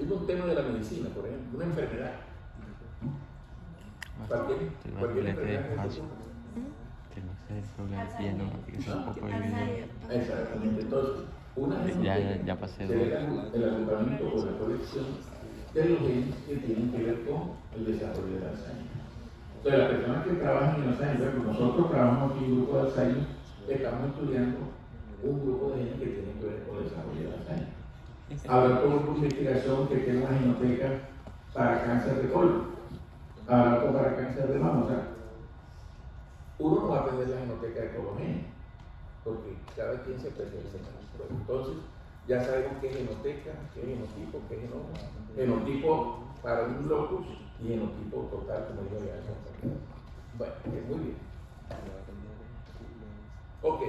Digo un tema de la medicina, por ejemplo, una enfermedad. Cualquier enfermedad. Que no sé, creo que ya no, que es un poco el video. Exactamente. Entonces, una Ya pasé se ve el agrupamiento o la colección de los genes que tienen que ver con el desarrollo del Alzheimer. Entonces, las personas que trabajan en Alzheimer, nosotros trabajamos aquí en un grupo de Alzheimer, estamos estudiando un grupo de genes que tienen que ver con el desarrollo del Alzheimer. Habrá todo un grupo de investigación que tiene una genoteca para cáncer de colon, habrá otro para cáncer de mama. O sea, uno no va a aprender la genoteca de todos los genes, porque cada quien se especializa en algo. Entonces, ya sabemos qué es genoteca, qué es genotipo, qué es genoma. Genotipo para un locus y genotipo total, como digo ya. Bueno, muy bien. Ok.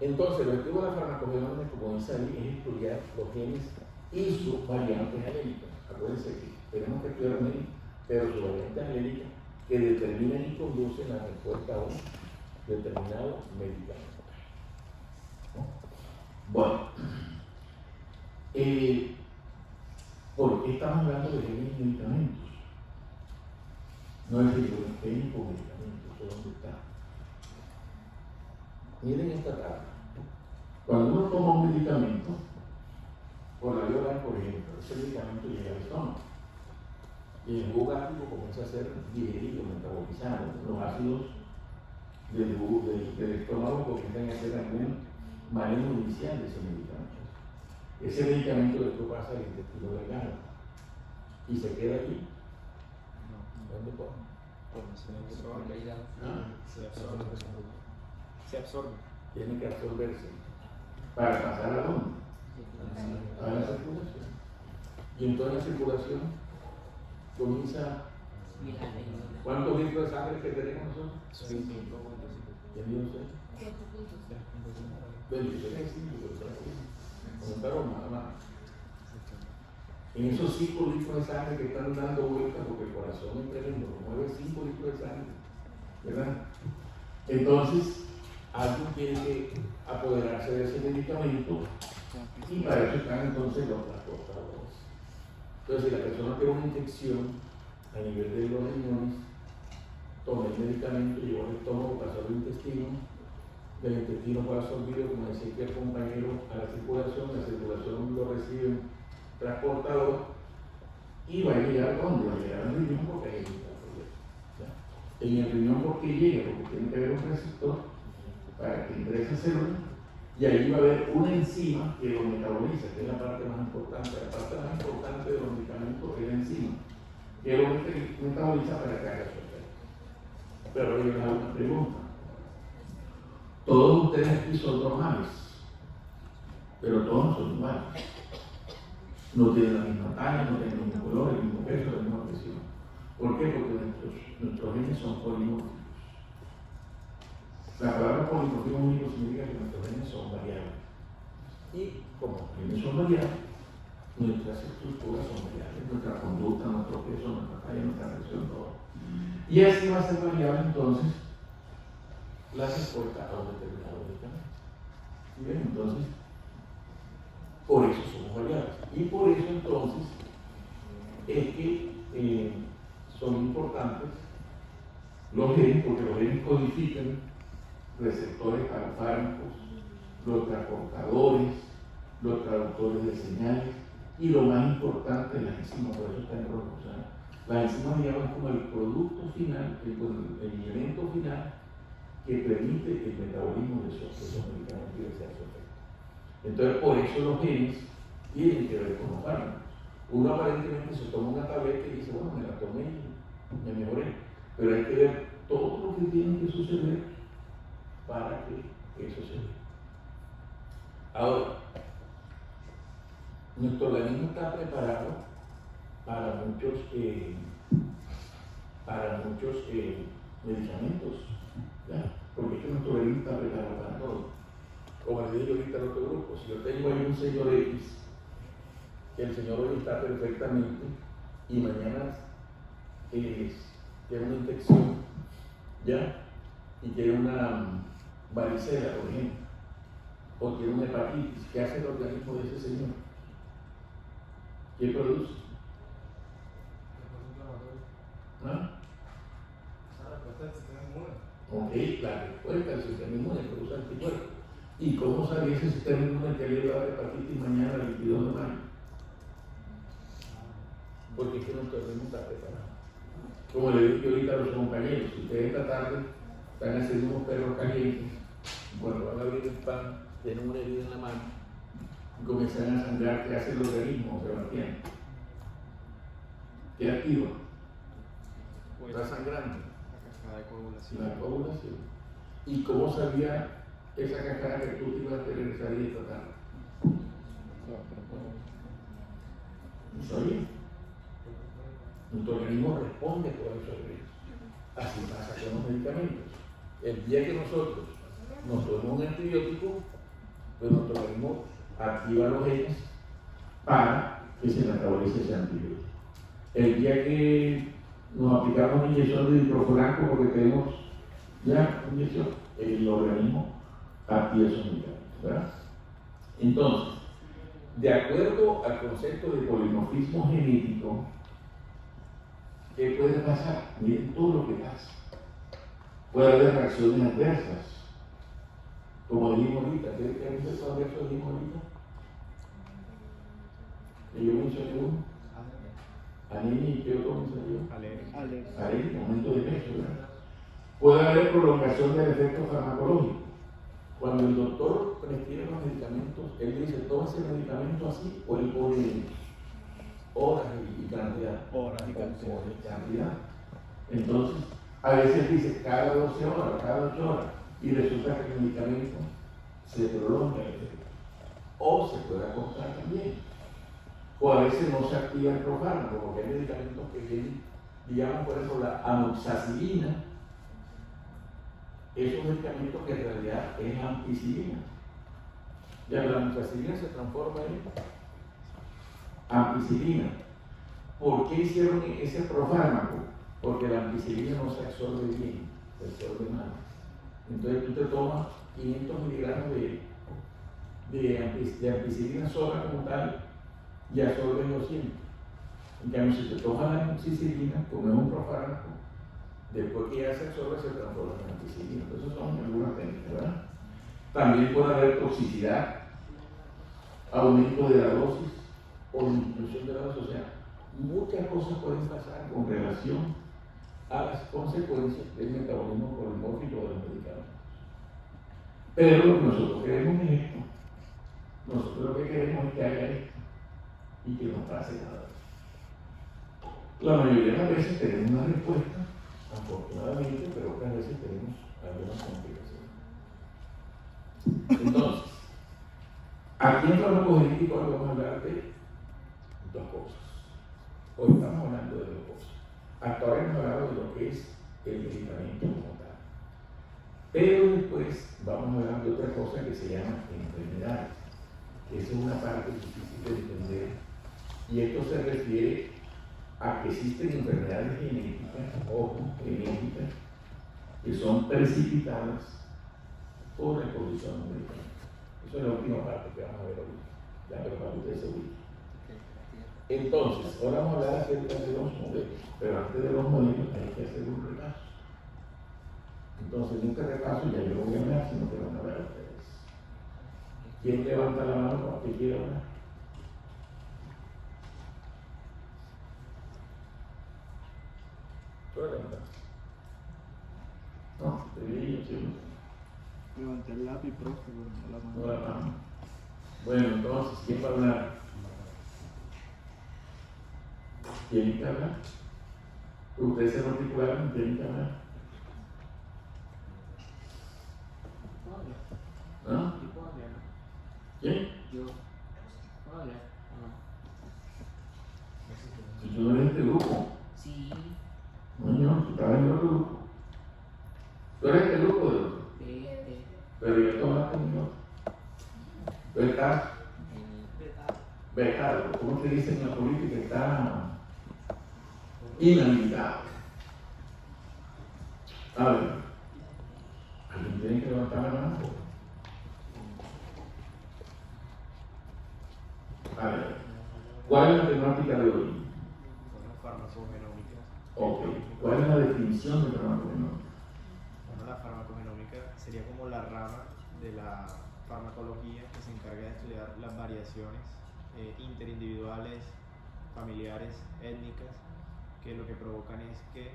Entonces, el objetivo de la farmacogenomía, como dice ahí, es estudiar los genes y sus variantes alélicas. Acuérdense que tenemos que estudiar los genes, pero sus variantes alélicas que determinan y conducen la respuesta a un determinado medicamento. Bueno, ¿por qué estamos hablando de genes y medicamentos? No es decir, los genes con medicamentos, ¿dónde está? Miren esta tabla. Cuando uno toma un medicamento, por la vía oral, por ejemplo, ese medicamento llega al estómago. Y el jugo gástrico comienza a ser digerido, metabolizado. Los ácidos del estómago comienzan a hacer algún manejo inicial de ese medicamento. Ese medicamento después pasa al intestino delgado y se queda allí. ¿Dónde pone? Se absorbe. Tiene que absorberse. ¿Para pasar a dónde? A la circulación. Y entonces la circulación comienza. ¿Cuántos litros de sangre que tenemos nosotros? 5. ¿Quién dijo usted? 26, comentaron nada más. En esos 5 litros de sangre que están dando vueltas, porque el corazón es tremendo, mueve 5 litros de sangre, ¿verdad? Entonces, alguien tiene que apoderarse de ese medicamento y para eso están entonces los transportadores. Entonces, si la persona tiene una infección a nivel de los riñones, toma el medicamento, lleva al estómago, pasa al intestino, del intestino fue absorbido, como decía aquí el compañero, a la circulación lo recibe un transportador y va a llegar a dónde, va a llegar al riñón porque ahí está el problema. En el riñón, ¿por qué llega? Porque tiene que haber un receptor para que ingrese células y ahí va a haber una enzima que lo metaboliza, que es la parte más importante. La parte más importante de los medicamentos es la enzima, que lo metaboliza para que haga su efecto. Pero yo les hago una pregunta. Todos ustedes aquí son normales, pero todos no son iguales. No tienen la misma talla, no tienen el mismo color, el mismo peso, la misma presión. ¿Por qué? Porque nuestros genes son polimórficos. La palabra polimorfismo único significa que nuestros genes son variables. Y como los genes son variables, nuestras estructuras son variables, nuestra conducta, nuestro peso, nuestra talla, nuestra presión, todo. Y así va a ser variable entonces la respuesta a un determinado medicamento. ¿Sí ven? Entonces, por eso somos variables. Y por eso entonces es que son importantes los genes, porque los genes codifican receptores para fármacos, los transportadores, los traductores de señales y lo más importante, las enzimas, por eso está en rojo. O sea, las enzimas, digamos, como el producto final, el elemento final que permite el metabolismo de esos medicamentos y de su efecto. Entonces, por eso los genes tienen que ver con los fármacos. Uno aparentemente se toma una tableta y dice, bueno, me la tomé y me mejoré. Pero hay que ver todo lo que tiene que suceder para que eso se dé. Ahora, nuestro organismo está preparado para muchos medicamentos, ¿ya? Porque es que nuestro organismo está preparado para todo. Como les dije ahorita al otro grupo, si yo tengo ahí un señor X, que el señor hoy está perfectamente y mañana tiene una infección, ¿ya? Y tiene una varicela, por ejemplo, o tiene una hepatitis, ¿qué hace el organismo de ese señor? ¿Qué produce? ¿Ah? Ok, la respuesta del sistema inmune produce anticuerpos. ¿Y cómo sabía ese sistema inmune que le iba a dar hepatitis mañana el 22 de mayo? Porque es que nuestro organismo está preparado. Como le dije ahorita a los compañeros, si ustedes esta tarde están haciendo unos perros calientes, cuando van a abrir el pan, tienen una herida en la mano y comienzan a sangrar, ¿qué hace el organismo, Sebastián? ¿Qué activa? Está sangrando. La coagulación. ¿Y cómo sabía esa cascada que tú te ibas a tener esa herida esta tarde? No sabía. Nuestro organismo responde por esos riesgos. Así pasa con los medicamentos. El día que nosotros nos tomamos un antibiótico, pues nuestro organismo activa los genes para que se metabolice ese antibiótico. El día que nos aplicamos una inyección de diclofenaco porque tenemos ya una inyección, el organismo activa esos medicamentos, ¿verdad? Entonces, de acuerdo al concepto de polimorfismo genético, ¿qué puede pasar? Miren todo lo que pasa. Puede haber reacciones adversas, como dijimos ahorita. ¿Qué efectos adversos dijimos ahorita? Que yo mencioné uno. Anemia y qué otro mencioné yo. Alergia, aumento de peso, ¿verdad? Puede haber prolongación del efecto farmacológico. Cuando el doctor prescribe los medicamentos, él dice, toma ese medicamento así, o él pone horas y cantidad. Horas y cantidad. Entonces, a veces dice cada 12 horas, cada 8 horas, y resulta que el medicamento se prolonga el efecto. O se puede acortar también. O a veces no se activa el profármaco, porque hay medicamentos que vienen, digamos por ejemplo, la amoxicilina. Esos medicamentos que en realidad es ampicilina. Ya la amoxicilina se transforma en ampicilina. ¿Por qué hicieron ese profármaco? Porque la ampicilina no se absorbe bien, se absorbe mal. Entonces tú te tomas 500 miligramos de ampicilina sola como tal y absorbes 200. En cambio, si te tomas la amoxicilina, como es un profármaco, después que ya se absorbe se transforma en ampicilina. Entonces son algunas técnicas, ¿verdad? También puede haber toxicidad, aumento de la dosis o disminución de la dosis. O sea, muchas cosas pueden pasar con relación a las consecuencias del metabolismo polimórfico de los medicamentos. Pero lo que nosotros queremos es esto. Nosotros lo que queremos es que haga esto y que no pase nada. La mayoría de las veces tenemos una respuesta, afortunadamente, pero otras veces tenemos algunas complicaciones. Entonces, aquí en farmacogenética hoy vamos a hablar de dos cosas. Hoy estamos hablando de dos cosas. Hasta ahora hemos hablado de lo que es el medicamento como tal. Pero después vamos a hablar de otra cosa que se llama enfermedades. Esa es una parte difícil de entender. Y esto se refiere a que existen enfermedades genéticas, ojo, genéticas, que son precipitadas por la exposición a un medicamento. Eso es la última parte que vamos a ver ahorita. Ya, pero para que ustedes se ubiquen. Entonces, ahora vamos a hablar acerca de los modelos, pero antes de los modelos hay que hacer un repaso. Entonces, en este repaso ya yo lo voy a hablar, sino que van a ver ustedes. ¿Quién levanta la mano para que quiera hablar? ¿Tú la levantaste? No, te vi yo, sí. Levanté el lápiz, profe, pero no la mano. No la mano. Bueno, entonces, ¿quién va a hablar? ¿Tienen que hablar? Ustedes se articularon, tienen que hablar. ¿No? ¿Quién? Yo. Si tú no eres de este grupo. Sí. No, tú estás en el otro grupo. Tú eres del grupo de otro. Pero yo estoy más conmigo. Tú estás becado. ¿Cómo te dicen en la política? Está inhabilitado. A ver, alguien tiene que levantar la mano. A ver, ¿Cuál es la temática de hoy? Bueno, farmacogenómica. Ok. ¿Cuál es la definición de farmacogenómica? Bueno, la farmacogenómica sería como la rama de la farmacología que se encarga de estudiar las variaciones interindividuales, familiares, étnicas, que lo que provocan es que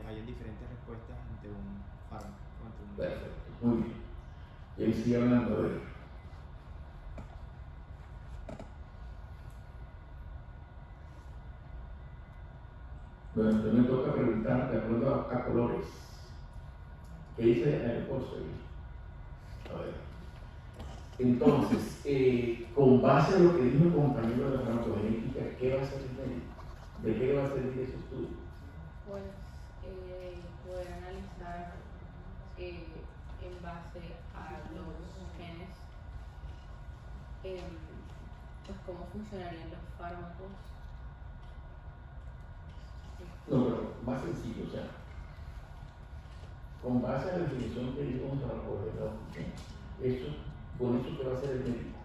hayan diferentes respuestas ante un fármaco. Ante un Perfecto, muy bien. Y ahí sigue hablando de él. Bueno, entonces me toca preguntar de acuerdo a colores. ¿Qué dice el póster? A ver. Entonces, con base a lo que dijo el compañero de la farmacogenética, ¿qué va a hacer el médico? ¿De qué va a servir ese estudio? Pues poder analizar en base a los genes pues cómo funcionarían los fármacos. No, pero más sencillo, o sea, con base a la definición que dio un farmacogenómica, con eso que va a hacer el médico.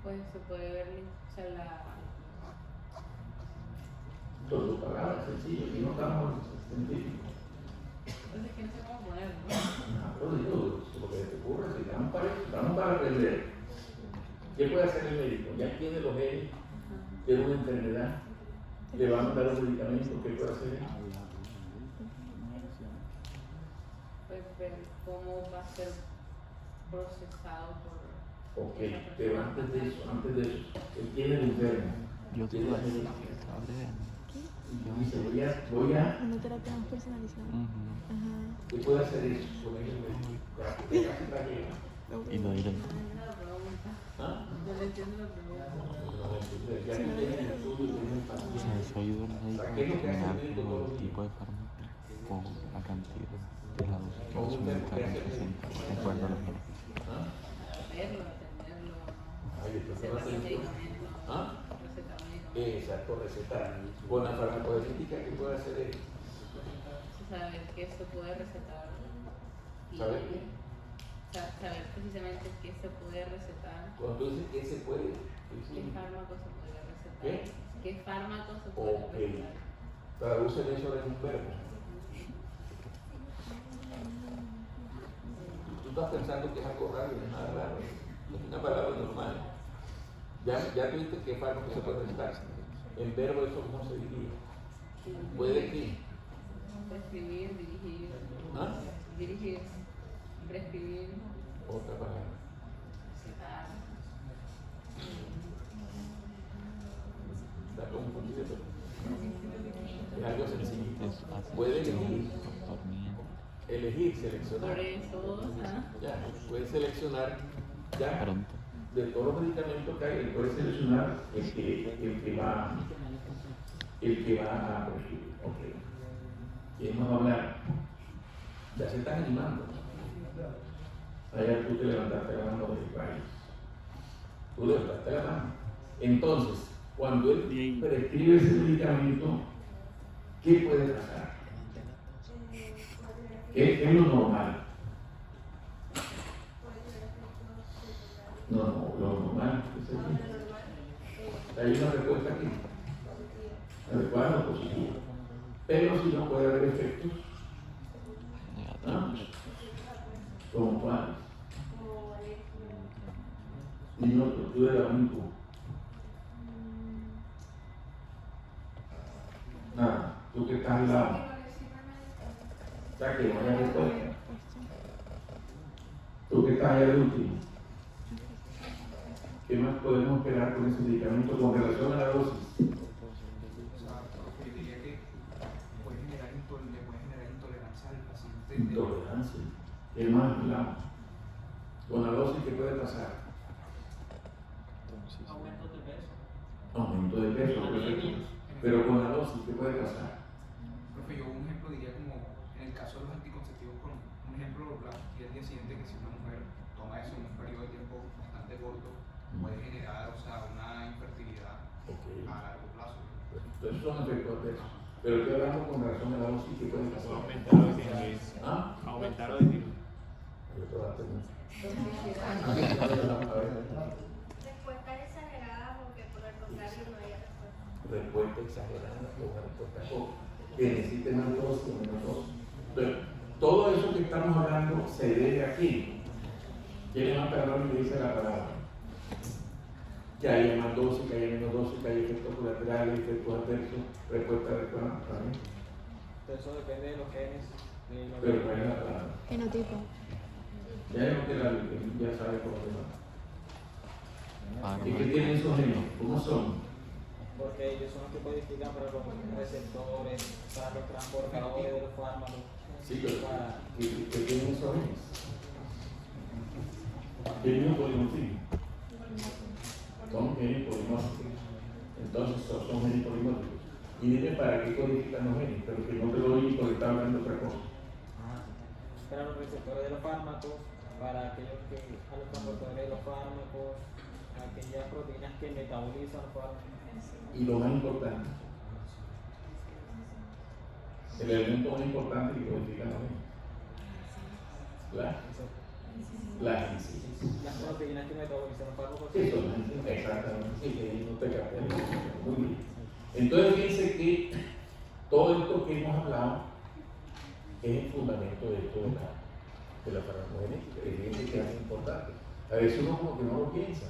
Pues se puede ver, o sea, Con sus palabras, sencillo, y no estamos científicos. pues es que no sé cómo ponerlo. No, pero digo, lo que te ocurra, si estamos para aprender. ¿Qué puede hacer el médico? Ya tiene los genes, tiene una enfermedad, le van a dar los medicamentos, ¿qué puede hacer? Pues ver cómo va a ser procesado por Ok, pero antes de eso, él tiene el enfermo. Yo tiene tengo el eso. médico. Abre. Y dice, voy a, Una terapia más personalizada. Ajá. ¿qué puede hacer eso con el médico? Para que tenga su tarea. Y lo diré. No entiendo la pregunta. ¿Ah? Yo le entiendo la pregunta. No, entonces, ya que tiene el estudio, tiene el O paciente. sea, eso ayuda al médico a determinar como el tipo de fármaco o la cantidad de la dosis que va a suministrar al paciente de acuerdo a los genes. ¿Ah? Verlo, atenderlo, Ay, después se va a recetar hacer. medicamentos, ¿Ah? recetar medicamentos. Exacto, recetar. Con la farmacogenética, ¿qué puede hacer él? Saber qué se puede recetar. Y ¿Saber qué? saber precisamente qué se puede recetar. Cuando tú dices que se puede, ¿Qué fármaco se puede recetar? ¿Qué? ¿Qué fármaco se puede ok, recetar? traducen eso en un verbo. Tú estás pensando que es algo raro y no es nada raro, es una palabra normal. Ya viste qué fármaco se puede recetar. En verbo eso cómo se diría. Puede que. Prescribir, dirigir. ¿Ah? Dirigir, prescribir, Otra palabra. recetar. Está como un poquito. Es algo sencillo. Es fácil. Puede elegir. Doctor Mía. Elegir, seleccionar. Por eso, Ya, puede seleccionar ya Pronto. de todos los medicamentos que hay, él puede seleccionar el que va a prescribir. Ok. ¿Quién nos va a hablar? Ya se están animando. Ayer tú te levantaste la mano del país. Tú levantaste la mano. Entonces, cuando él prescribe ese medicamento, ¿qué puede pasar? ¿Qué es lo normal? No, lo normal es aquí. Hay una respuesta aquí. Adecuada o positiva. Pero si no puede haber efectos, ¿no? ¿Como cuáles? Y no, tú eres abanico. Nada, tú que estás al lado. O sea que no haya respuesta. Tú que estás ahí al último. ¿Qué más podemos esperar con ese medicamento con relación a la dosis? Yo diría que le puede generar intolerancia al paciente. Intolerancia. ¿Qué más hablamos? Con la dosis, ¿qué puede pasar? Aumento de peso, perfecto. Pero con la dosis, ¿qué puede pasar? Profe, yo un ejemplo diría como en el caso de los anticonceptivos, con un ejemplo, la pastilla al día siguiente, que si una mujer toma eso en un periodo de tiempo bastante corto, puede generar, una infertilidad Okay. a largo plazo. Entonces son efectos adversos. Pero ¿qué hablamos con relación a la dosis? ¿Qué puede pasar? Aumentar o disminuir. ¿Ah? Aumentar o disminuir. Yo te voy a hacer una. Toxicidad. A ver. Respuesta a esa respuesta exagerada o una respuesta corta, que necesite más dosis o menos dosis. Entonces, todo eso que estamos hablando se debe a qué. ¿Quién levanta la mano y le dice la palabra? Que haya más dosis, que haya menos dosis, que haya efectos colaterales, efectos adversos, respuesta adecuada. Entonces eso depende de los genes. Pero ¿cuál es la palabra? Genotipo. Ya no que ya sabe por dónde va. ¿Y qué Fármaco. tienen esos genes? ¿Cómo son? Porque ellos son los que codifican para los receptores, para los transportadores de los fármacos. Sí, pero ¿qué tienen esos genes? Genes polimorfismos. Son genes polimórficos. Entonces son genes polimórficos. Y dime para qué codifican los genes, pero que no te lo oí porque está hablando otra cosa. Para los receptores de los fármacos, para aquellos que a los transportadores de los fármacos, aquellas proteínas que metabolizan los fármacos. Y lo más importante, el elemento más importante que codifican los genes. Las enzimas. Las proteínas que metabolizan los fármacos. Sí, son las enzimas, exactamente. Sí, que no te capté. Muy bien. Entonces fíjense que todo esto que hemos hablado es el fundamento de esto de la farmacogenética, que fíjense que es importante. A veces uno como que no lo piensa.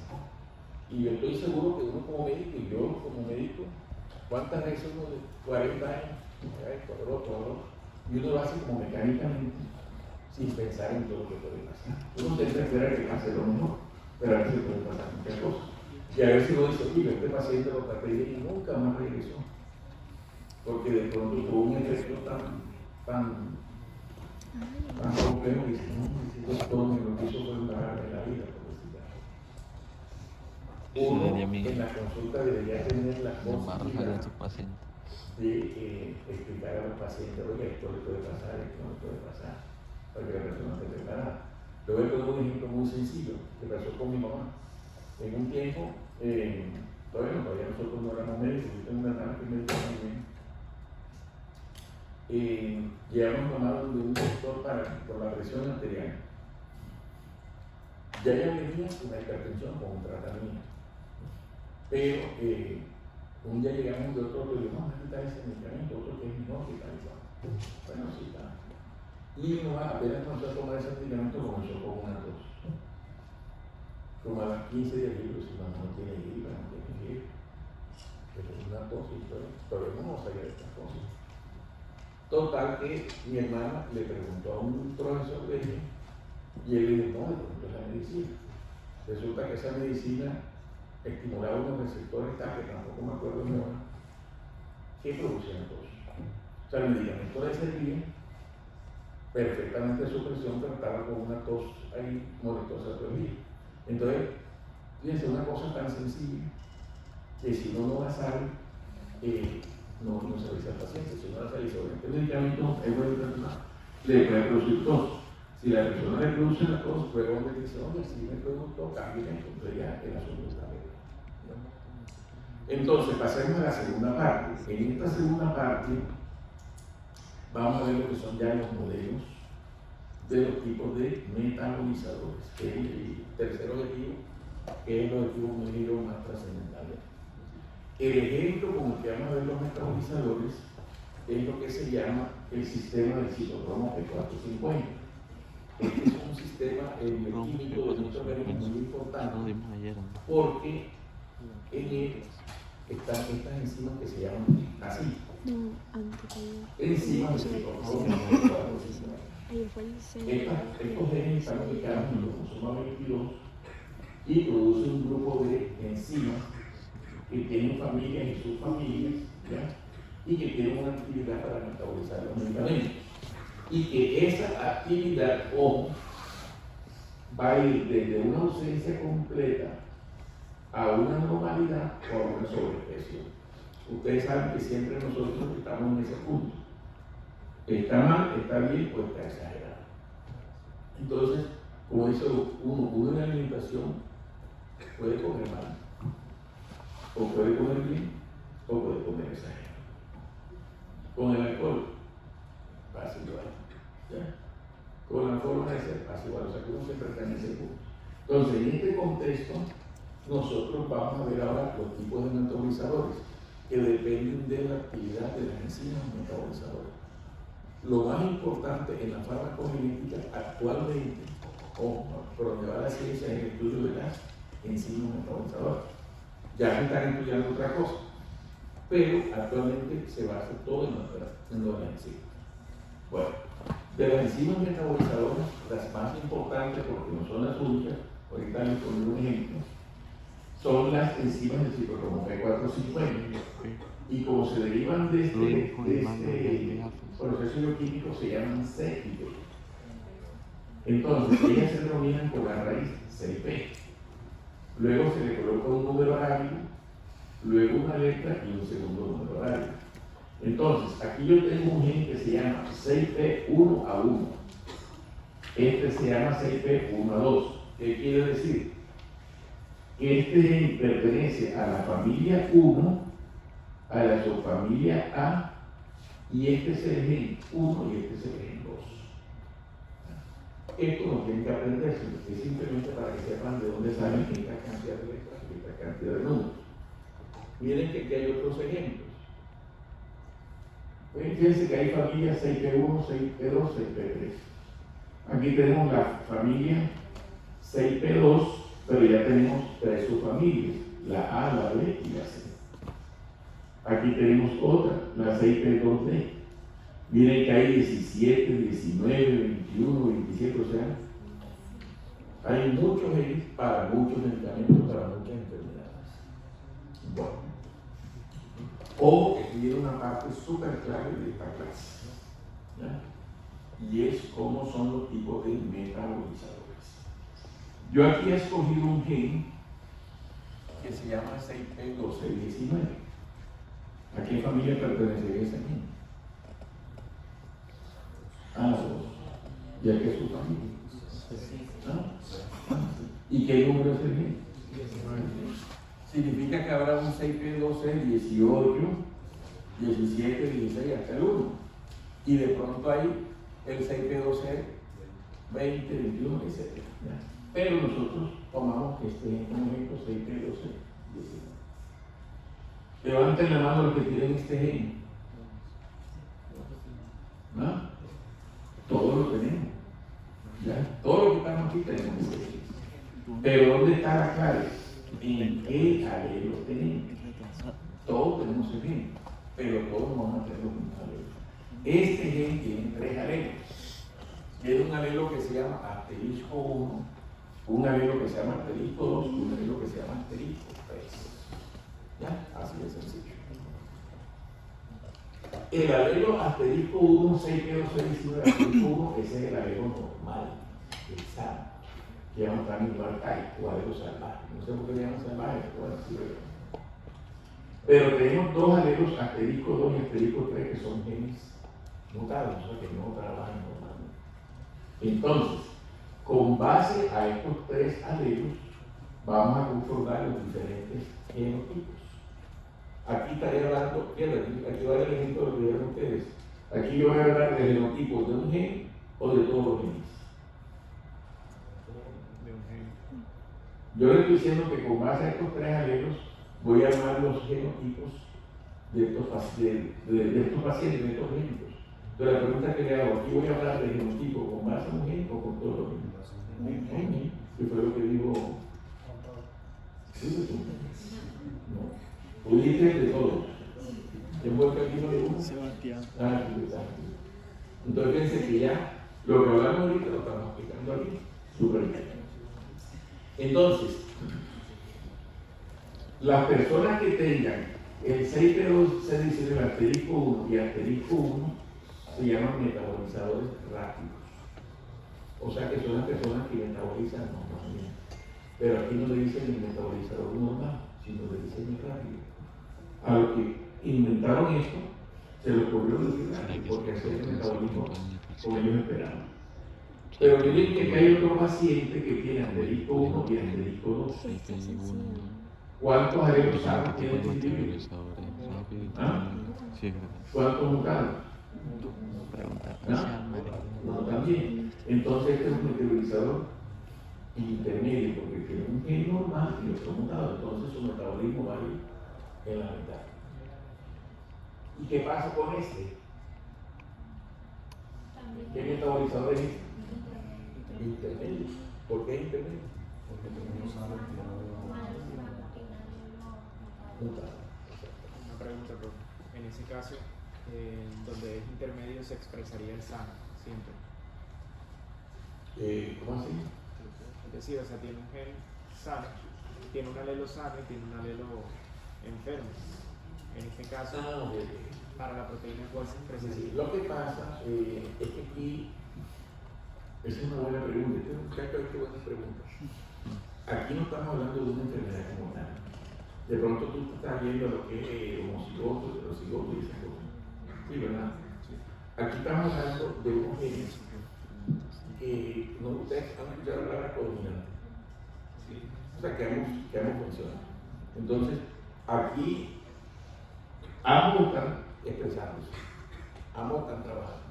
Y yo estoy seguro que uno como médico, y yo como médico, ¿cuántas veces uno de 40 años, y uno lo hace como mecánicamente, sin pensar en todo lo que puede pasar? Uno siempre espera que pase lo mejor, pero a veces puede pasar muchas cosas. Y a veces uno dice, oye, este paciente lo traté bien y nunca más regresó. Porque de pronto tuvo un efecto tan complejo y dice, no, todo lo que hizo fue un parar de la vida, por decirlo así. Uno en la consulta debería tener la posibilidad de sus pacientes. de explicar a los pacientes, oye, esto le puede pasar, esto no puede pasar, para que la persona esté preparada. Le voy a poner un ejemplo muy sencillo que pasó con mi mamá. En un tiempo, todavía nosotros no éramos médicos, yo tengo una hermana que es médica también. Llevamos mamá de un doctor por la presión arterial. Ya ella venía con una hipertensión, con un tratamiento. Pero un día llegamos de otro y dijimos, vamos a quitar ese medicamento, otro que es mejor que tal y cual. Bueno, sí, está. Y no, apenas comenzó a tomar ese medicamento, comenzó con una tos. Como a las 15 días, yo digo, si no tiene gripa, no tiene gripa. Pero es una tos y todo, pero no sabía de estas cosas. Total que mi hermana le preguntó a un profesor de ella y él le dijo, no, de pronto es la medicina. Resulta que esa medicina estimulaba unos receptores que tampoco me acuerdo de ahora, que producían tos. O sea, el medicamento le servía perfectamente a su presión, pero estaba con una tos ahí molestosa todo el día. Entonces, fíjense, una cosa tan sencilla que si uno no la sabe, no se avisa al paciente. Si uno la sabe sobre este medicamento, le puede producir tos. Si la persona le produce la tos, luego le dice, oye, si me produjo, cambie esto, entonces ya el asunto está bien. Entonces, pasemos a la segunda parte. En esta segunda parte, vamos a ver lo que son ya los modelos de los tipos de metabolizadores, que es el tercer objetivo, que es el objetivo más trascendental. El ejemplo con el que vamos a ver los metabolizadores es lo que se llama el sistema del citocromo P450. Este es un sistema bioquímico de nuestro organismo muy importante porque en él están estas enzimas que se llaman así. Enzimas del citocromo P450. Estos genes están ubicados en el cromosoma 22 y producen un grupo de enzimas que tienen familias y subfamilias, ¿ya? Y que tienen una actividad para metabolizar los medicamentos. Y que esa actividad, ojo, va a ir desde una ausencia completa a una normalidad o a una sobreexpresión. Ustedes saben que siempre nosotros estamos en ese punto. Está mal, está bien o está exagerado. Entonces, como dice uno en la alimentación puede comer mal, o puede comer bien, o puede comer exagerado. Con el alcohol pasa igual, ¿ya? Con la forma de ser pasa igual, o sea que uno siempre está en ese punto. Entonces, en este contexto, nosotros vamos a ver ahora los tipos de metabolizadores. que dependen de la actividad de las enzimas metabolizadoras. Lo más importante en la farmacogenética actualmente, por donde va la ciencia, es el estudio de las enzimas metabolizadoras. Ya se están estudiando otra cosa, pero actualmente se basa todo en lo de las enzimas. Bueno, de las enzimas metabolizadoras, las más importantes, porque no son las únicas, ahorita les pongo un ejemplo, son las enzimas del ciclocromo P450. Y como se derivan de este proceso bioquímico, se llaman CIP. Entonces, ellas se denominan por la raíz CIP. Luego se le coloca un número arábigo, luego una letra y un segundo número arábigo. Entonces, aquí yo tengo un gen que se llama CIP1A1. Este se llama CIP1A2. ¿Qué quiere decir? Que este gen pertenece a la familia 1, a la subfamilia A, y este es el gen 1 y este es el gen 2. Esto no tienen que aprenderse, es simplemente para que sepan de dónde salen esta cantidad de letras y esta cantidad de números. Miren que aquí hay otros ejemplos. Fíjense que hay familias 6P1, 6P2, 6P3. Aquí tenemos la familia 6P2, pero ya tenemos tres subfamilias, la A, la B y la C. Aquí tenemos otra, la 6P2D. Miren que hay 17, 19, 21, 27, o sea, hay muchos genes para muchos medicamentos, para muchas enfermedades. Bueno, ojo que tiene una parte súper clave de esta clase, ¿ya? Y es cómo son los tipos de metabolizadores. Yo aquí he escogido un gen que se llama 6P1219. ¿A qué familia pertenece ese gen? A las dos. ¿Y a qué es su familia? ¿Ah? ¿Y qué número es el gen? Significa que habrá un 6P12, 18, 17, 16 hasta el 1. Y de pronto hay el 6P12, 20, 21, etc. Pero nosotros tomamos este ejemplo 6P12, 19. Levanten la mano los que tienen este gen. ¿No? Todos lo tenemos. ¿Ya? Todos los que estamos aquí tenemos este gen. Pero ¿dónde está la clave? ¿En qué alelo tenemos? Todos tenemos ese gen, pero todos vamos a tener los mismos alelos. Este gen tiene tres alelos. Tiene un alelo que se llama asterisco 1, un alelo que se llama asterisco 2 y un alelo que se llama asterisco 3. ¿Ya? Así de sencillo. El alelo asterisco 1, 6P1219, asterisco 1, ese es el alelo normal, el sano, que llaman también wild type o alelo salvaje. No sé por qué le llaman salvaje, bueno, sí, pero tenemos dos alelos, asterisco 2 y asterisco 3, que son genes mutados, o sea que no trabajan normalmente. Entonces, con base a estos tres alelos, vamos a conformar los diferentes genotipos. Aquí estaré hablando, aquí va el ejemplo de lo que vieron ustedes. Aquí yo voy a hablar de genotipos de un gen o de todos los genes. Yo le estoy diciendo que con base a estos tres alelos voy a armar los genotipos de estos pacientes, de estos génicos. Entonces la pregunta que le hago, aquí voy a hablar de genotipo con base a un gen o con todos los genes. Que fue lo que dijo. ¿Sí? No. Tú dices de todos. ¿Quién fue el que dijo de uno? Sebastián. Ah, sí, exacto. Entonces fíjense que ya lo que hablamos ahorita lo estamos explicando aquí. Súper bien. Entonces, las personas que tengan el 6P2, se dice el asterisco 1 y asterisco 1, se llaman metabolizadores rápidos. O sea que son las personas que metabolizan normalmente. Pero aquí no le dicen el metabolizador normal, sino le dicen el rápido. A los que inventaron esto, se les ocurrió decir rápido, porque hacer el metabolismo como ellos esperaban. Pero miren que hay otro paciente que tiene asterisco 1 y asterisco 2. ¿Cuántos alelos sanos tiene este individuo? ¿Ah? ¿Cuántos mutados? No, también. Entonces este es un metabolizador intermedio, porque tiene un gen normal y otro mutado. Entonces su metabolismo va a ir en la mitad. ¿Y qué pasa con este? ¿Qué metabolizador es este? Intermedio. ¿Por qué intermedio? Porque tenemos algo que no Una pregunta, profe. En ese caso, donde es intermedio se expresaría el sano, siempre. ¿Cómo así? Es decir, o sea, tiene un gen sano, tiene un alelo sano y tiene un alelo enfermo. En este caso, para la proteína, ¿cuál se expresaría? Sí, lo que pasa es que aquí, esa es una buena pregunta, qué buena pregunta. Aquí no estamos hablando de una enfermedad como tal. De pronto tú estás viendo lo que es homocigoto, heterocigoto y esas cosas. Sí, ¿verdad? Aquí estamos hablando de unos genes que no ustedes han escuchado la palabra codominante. O sea, que ambos funcionan. Entonces, aquí ambos están expresándose, ambos están trabajando.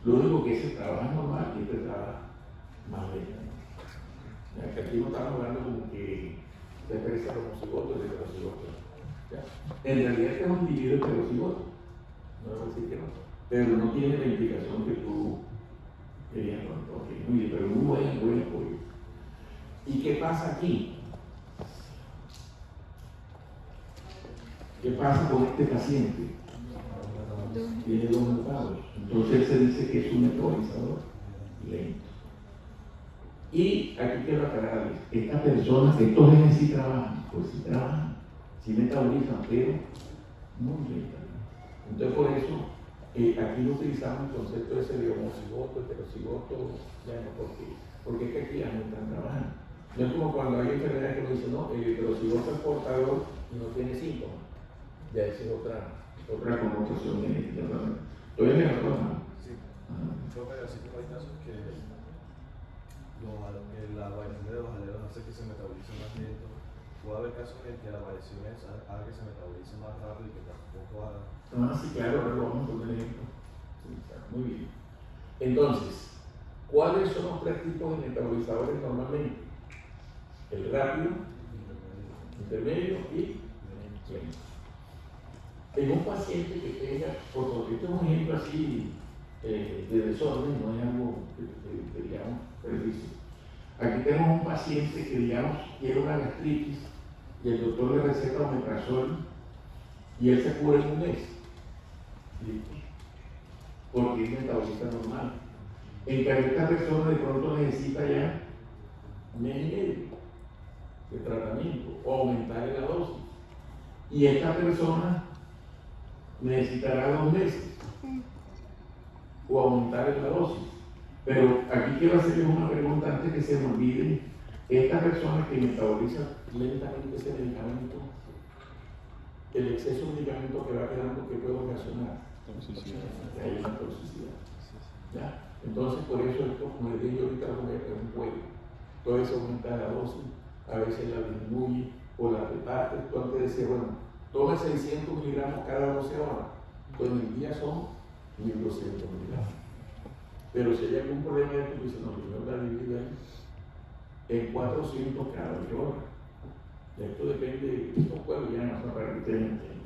Lo único que ese trabajo es normal y este trabajo más lento. ¿Ya? Que aquí no estamos hablando como que se expresa el homocigoto y el heterocigoto. ¿Ya? En realidad este es un individuo heterocigoto, no voy a decir que no, pero no tiene la implicación que tú querías con todo. Muy bien, pero muy buen apoyo. ¿Y qué pasa aquí? ¿Qué pasa con este paciente? Tiene dos mutados. Entonces se dice que es un metabolizador lento. Y aquí quiero aclararles, estas personas, estos genes sí trabajan, pues sí trabajan, sí metabolizan, pero muy lentamente. Entonces por eso aquí no utilizamos el concepto ese de homocigoto, heterocigoto, ya no, porque es que aquí ya no están trabajando. No es como cuando hay enfermedades que uno dice, no, el heterocigoto es portador y no tiene síntomas. Ya esa es otra connotación genética. ¿Todavía me la toma? Sí. Pero sí que hay casos que la variación de los alelos hace que se metabolice más lento. Puede haber casos en que la variación haga que se metabolice más rápido y que tampoco haga. Sí, claro, ahora lo vamos a poner ejemplo. Sí, muy bien. Entonces, ¿cuáles son los tres tipos de metabolizadores normalmente? El rápido, intermedio y lento. En un paciente que tenga, porque esto es un ejemplo así de desorden, no es algo que digamos preciso. Aquí tenemos un paciente que digamos tiene una gastritis y el doctor le receta omeprazol y él se cura en un mes. ¿Listo? Porque es metabolista normal. En cambio, esta persona de pronto necesita ya un mes y medio de tratamiento o aumentar la dosis. Y esta persona necesitará 2 meses o aumentar la dosis. Pero aquí quiero hacerles una pregunta antes que se me olvide. Esta persona que metaboliza lentamente ese medicamento, el exceso de medicamento que va quedando, que puede ocasionar hay una toxicidad. ¿Ya? Entonces, por eso esto, como les dije ahorita, es un juego. Todo eso aumenta la dosis, a veces la disminuye o la reparte. Tú antes decías, bueno, tome 600 miligramos cada 12 horas. Pues en el día son 1200 miligramos. Pero si hay algún problema de esto, dice, no, primero la divide en 400 cada 8 horas. Esto depende de estos juegos, ya no para que ustedes entiendan.